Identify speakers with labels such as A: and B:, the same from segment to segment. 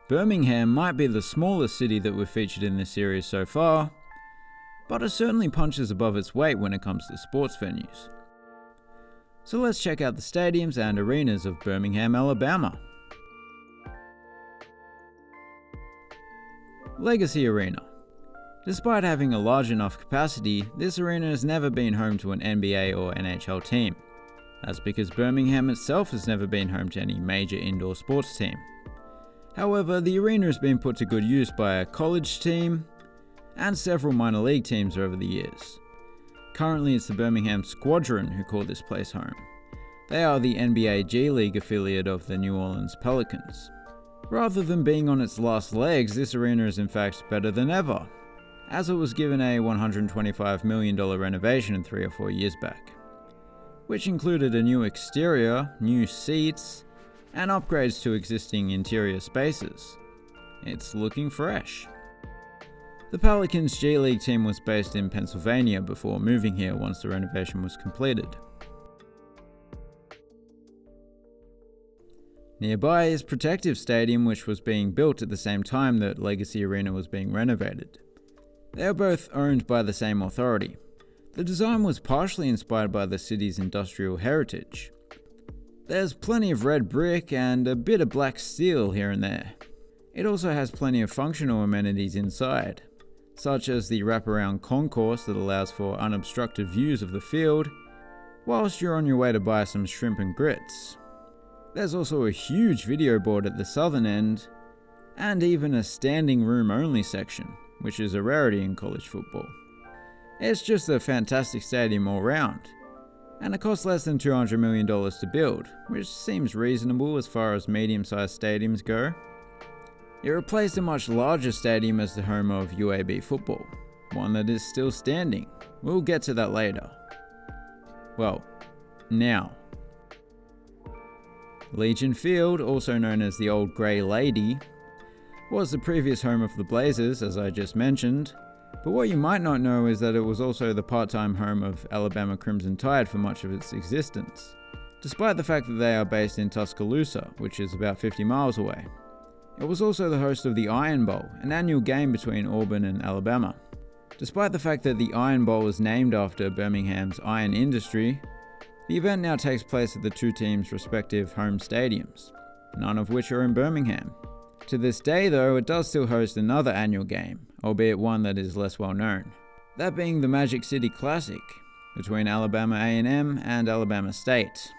A: Birmingham might be the smallest city that we've featured in this series so far, but it certainly punches above its weight when it comes to sports venues. So let's check out the stadiums and arenas of Birmingham, Alabama. Legacy Arena. Despite having a large enough capacity, this arena has never been home to an NBA or NHL team. That's because Birmingham itself has never been home to any major indoor sports team. However, the arena has been put to good use by a college team and several minor league teams over the years. Currently it's the Birmingham Squadron who call this place home. They are the NBA G League affiliate of the New Orleans Pelicans. Rather than being on its last legs, this arena is in fact better than ever, as it was given a $125 million renovation 3 or 4 years back, which included a new exterior, new seats, and upgrades to existing interior spaces. It's looking fresh. The Pelicans G League team was based in Pennsylvania before moving here once the renovation was completed. Nearby is Protective Stadium, which was being built at the same time that Legacy Arena was being renovated. They are both owned by the same authority. The design was partially inspired by the city's industrial heritage. There's plenty of red brick and a bit of black steel here and there. It also has plenty of functional amenities inside, such as the wraparound concourse that allows for unobstructed views of the field, whilst you're on your way to buy some shrimp and grits. There's also a huge video board at the southern end, and even a standing room only section, which is a rarity in college football. It's just a fantastic stadium all round, and it costs less than $200 million to build, which seems reasonable as far as medium-sized stadiums go. It replaced a much larger stadium as the home of UAB football, one that is still standing. We'll get to that later. Well, now. Legion Field, also known as the Old Grey Lady, was the previous home of the Blazers, as I just mentioned, but what you might not know is that it was also the part-time home of Alabama Crimson Tide for much of its existence, despite the fact that they are based in Tuscaloosa, which is about 50 miles away. It was also the host of the Iron Bowl, an annual game between Auburn and Alabama. Despite the fact that the Iron Bowl was named after Birmingham's iron industry, the event now takes place at the two teams' respective home stadiums, none of which are in Birmingham. To this day though, it does still host another annual game, albeit one that is less well known. That being the Magic City Classic, between Alabama A&M and Alabama State.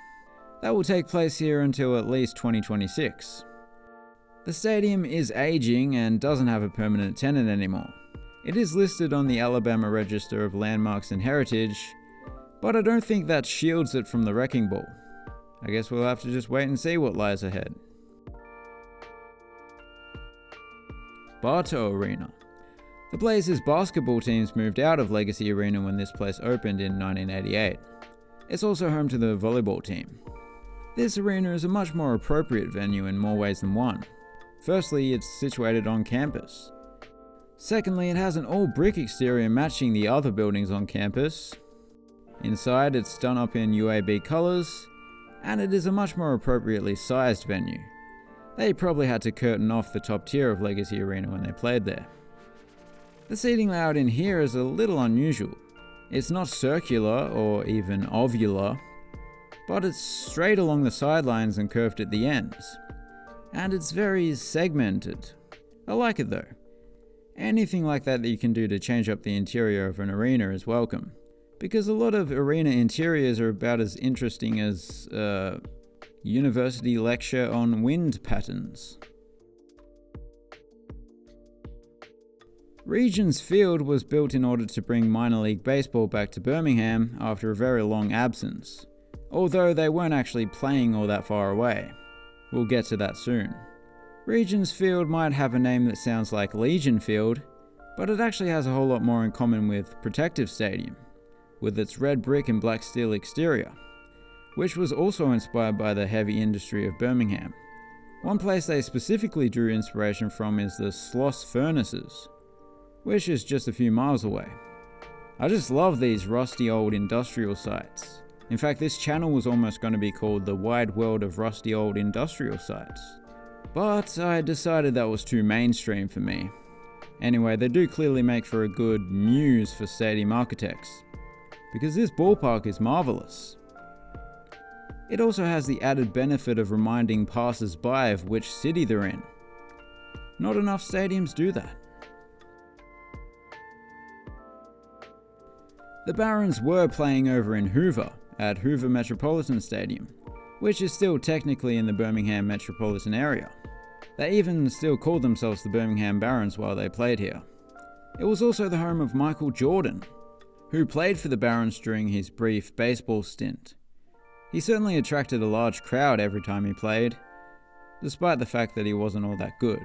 A: That will take place here until at least 2026. The stadium is aging and doesn't have a permanent tenant anymore. It is listed on the Alabama Register of Landmarks and Heritage, but I don't think that shields it from the wrecking ball. I guess we'll have to just wait and see what lies ahead. BTO Arena. The Blazers basketball teams moved out of Legacy Arena when this place opened in 1988. It's also home to the volleyball team. This arena is a much more appropriate venue in more ways than one. Firstly, it's situated on campus. Secondly, it has an all-brick exterior matching the other buildings on campus. Inside, it's done up in UAB colours, and it is a much more appropriately sized venue. They probably had to curtain off the top tier of Legacy Arena when they played there. The seating layout in here is a little unusual. It's not circular or even ovular, but it's straight along the sidelines and curved at the ends. And it's very segmented. I like it though. Anything like that you can do to change up the interior of an arena is welcome, because a lot of arena interiors are about as interesting as university lecture on wind patterns. Regions Field was built in order to bring minor league baseball back to Birmingham after a very long absence, although they weren't actually playing all that far away. We'll get to that soon. Regions Field might have a name that sounds like Legion Field, but it actually has a whole lot more in common with Protective Stadium, with its red brick and black steel exterior, which was also inspired by the heavy industry of Birmingham. One place they specifically drew inspiration from is the Sloss Furnaces, which is just a few miles away. I just love these rusty old industrial sites. In fact, this channel was almost going to be called The Wide World of Rusty Old Industrial Sites. but I decided that was too mainstream for me. Anyway, they do clearly make for a good muse for stadium architects, because this ballpark is marvelous. It also has the added benefit of reminding passers-by of which city they're in. Not enough stadiums do that. The Barons were playing over in Hoover, at Hoover Metropolitan Stadium, which is still technically in the Birmingham metropolitan area. They even still called themselves the Birmingham Barons while they played here. It was also the home of Michael Jordan, who played for the Barons during his brief baseball stint. He certainly attracted a large crowd every time he played, despite the fact that he wasn't all that good.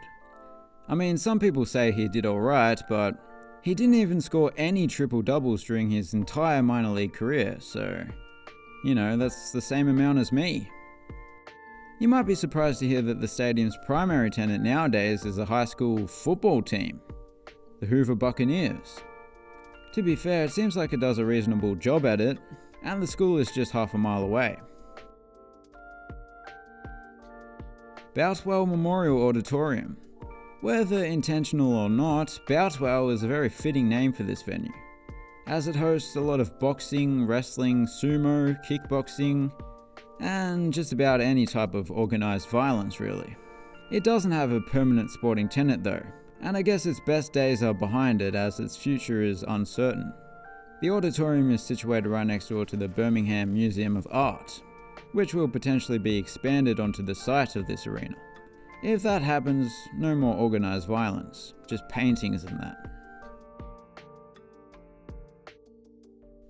A: I mean, some people say he did alright, but he didn't even score any triple-doubles during his entire minor league career, so, you know, that's the same amount as me. You might be surprised to hear that the stadium's primary tenant nowadays is a high school football team, the Hoover Buccaneers. To be fair, it seems like it does a reasonable job at it, and the school is just half a mile away. Bwell Memorial Auditorium. Whether intentional or not, Bwell is a very fitting name for this venue, as it hosts a lot of boxing, wrestling, sumo, kickboxing, and just about any type of organised violence really. It doesn't have a permanent sporting tenant though, and I guess its best days are behind it as its future is uncertain. The auditorium is situated right next door to the Birmingham Museum of Art, which will potentially be expanded onto the site of this arena. If that happens, no more organised violence, just paintings and that.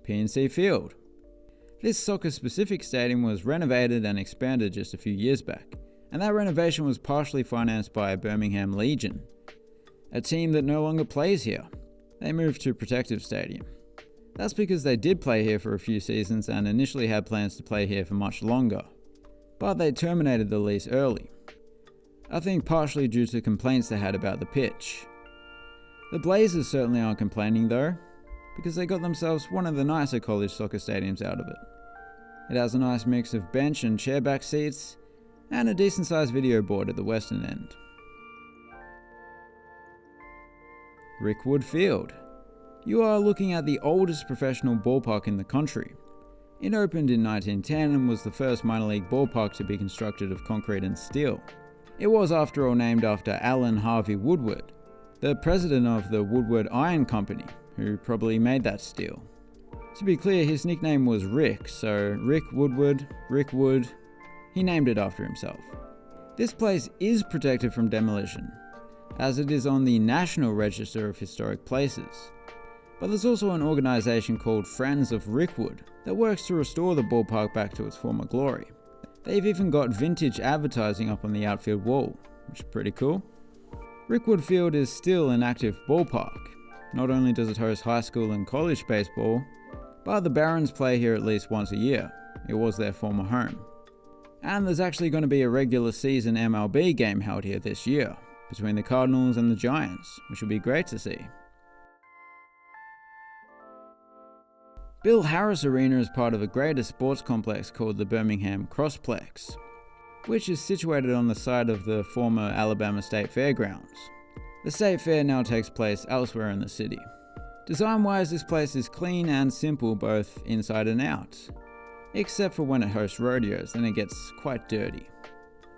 A: PNC Field. This soccer-specific stadium was renovated and expanded just a few years back, and that renovation was partially financed by Birmingham Legion, a team that no longer plays here. They moved to Protective Stadium. That's because they did play here for a few seasons and initially had plans to play here for much longer, but they terminated the lease early. I think partially due to complaints they had about the pitch. The Blazers certainly aren't complaining though, because they got themselves one of the nicer college soccer stadiums out of it. It has a nice mix of bench and chairback seats, and a decent sized video board at the western end. Rickwood Field. You are looking at the oldest professional ballpark in the country. It opened in 1910 and was the first minor league ballpark to be constructed of concrete and steel. It was after all named after Allen Harvey Woodward, the president of the Woodward Iron Company, who probably made that steel. To be clear, his nickname was Rick, so Rick Woodward, Rick Wood, he named it after himself. This place is protected from demolition, as it is on the National Register of Historic Places. But there's also an organisation called Friends of Rickwood that works to restore the ballpark back to its former glory. They've even got vintage advertising up on the outfield wall, which is pretty cool. Rickwood Field is still an active ballpark. Not only does it host high school and college baseball, but the Barons play here at least once a year. It was their former home. And there's actually going to be a regular season MLB game held here this year, between the Cardinals and the Giants, which will be great to see. Bill Harris Arena is part of a greater sports complex called the Birmingham Crossplex, which is situated on the site of the former Alabama State Fairgrounds. The State Fair now takes place elsewhere in the city. Design-wise, this place is clean and simple both inside and out, except for when it hosts rodeos, then it gets quite dirty.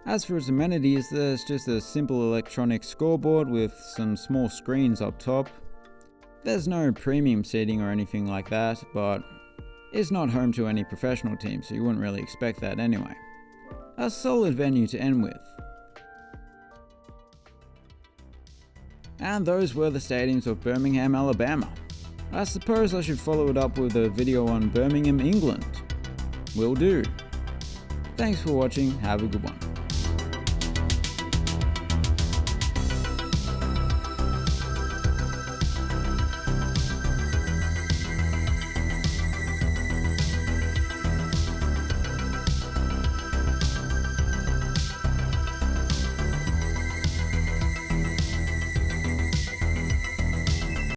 A: As for its amenities, there's just a simple electronic scoreboard with some small screens up top. There's no premium seating or anything like that, but it's not home to any professional team, so you wouldn't really expect that anyway. A solid venue to end with. And those were the stadiums of Birmingham, Alabama. I suppose I should follow it up with a video on Birmingham, England. Will do. Thanks for watching, have a good one.